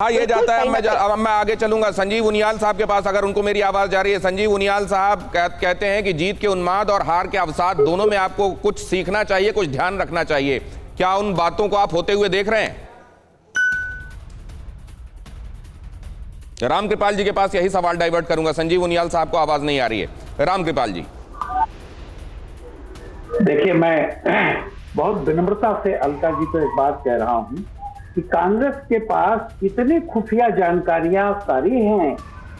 हाँ ये जाता है। अब मैं आगे चलूंगा संजीव उनियाल साहब के पास, अगर उनको मेरी आवाज जा रही है। संजीव उनियाल साहब कहते हैं कि जीत के उन्माद और हार के अवसाद दोनों में आपको कुछ सीखना चाहिए, कुछ ध्यान रखना चाहिए। क्या उन बातों को आप होते हुए देख रहे हैं? रामकृपाल जी के पास यही सवाल डाइवर्ट करूंगा। संजीव उनियाल साहब को आवाज नहीं आ रही है। रामकृपाल जी देखिए, मैं बहुत विनम्रता से अलका जी को एक बात कह रहा हूं कि कांग्रेस के पास इतनी खुफिया जानकारियां सारी हैं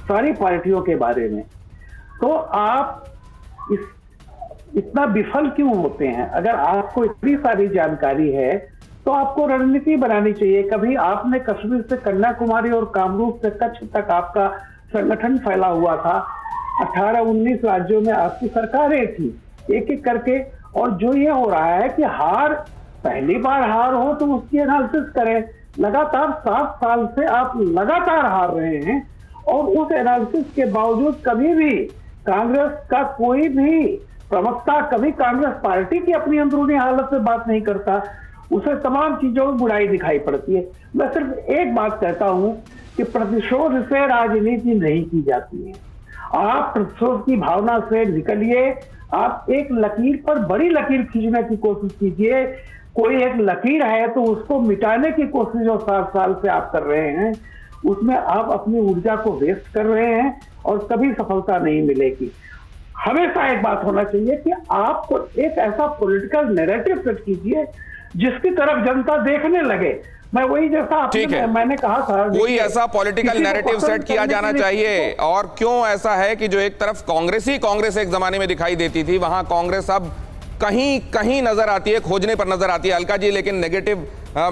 सारी पार्टियों के बारे में, तो आप इतना विफल क्यों होते हैं? अगर आपको इतनी सारी जानकारी है तो आपको रणनीति बनानी चाहिए। कभी आपने कश्मीर से कन्याकुमारी और कामरूप से कच्छ तक आपका संगठन फैला हुआ था, 18-19 राज्यों में आपकी सरकारें थी एक एक करके, और जो ये हो रहा है कि हार, पहली बार हार हो तो उसकी एनालिसिस करें। लगातार 7 साल से आप लगातार हार रहे हैं और उस एनालिसिस के बावजूद कभी भी कांग्रेस का कोई भी प्रवक्ता कभी कांग्रेस पार्टी की अपनी अंदरूनी हालत से बात नहीं करता, उसे तमाम चीजों में बुराई दिखाई पड़ती है। मैं सिर्फ एक बात कहता हूं कि प्रतिशोध से राजनीति नहीं की जाती है। आप प्रतिशोध की भावना से निकलिए, आप एक लकीर पर बड़ी लकीर खींचने की कोशिश कीजिए। कोई एक लकीर है तो उसको मिटाने की कोशिश जो 7 साल से आप कर रहे हैं, उसमें आप अपनी ऊर्जा को वेस्ट कर रहे हैं और कभी सफलता नहीं मिलेगी। हमेशा एक बात होना चाहिए कि आपको एक ऐसा पॉलिटिकल नैरेटिव सेट कीजिए जिसकी तरफ जनता देखने लगे। मैं वही जैसा मैंने कहा था, कोई ऐसा पॉलिटिकल नैरेटिव सेट किया जाना चाहिए। और क्यों ऐसा है कि जो एक तरफ कांग्रेस एक जमाने में दिखाई देती थी, वहां कांग्रेस अब कहीं कहीं नजर आती है, खोजने पर नजर आती है। अलका जी लेकिन नेगेटिव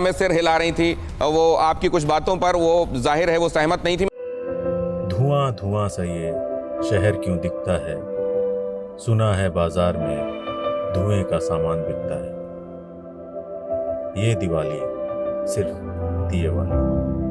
में सिर हिला रही थी, वो आपकी कुछ बातों पर वो जाहिर है वो सहमत नहीं थी। धुआं धुआं सा ये शहर क्यों दिखता है, सुना है बाजार में धुएं का सामान बिकता है। ये दिवाली सिर्फ दिए वाली।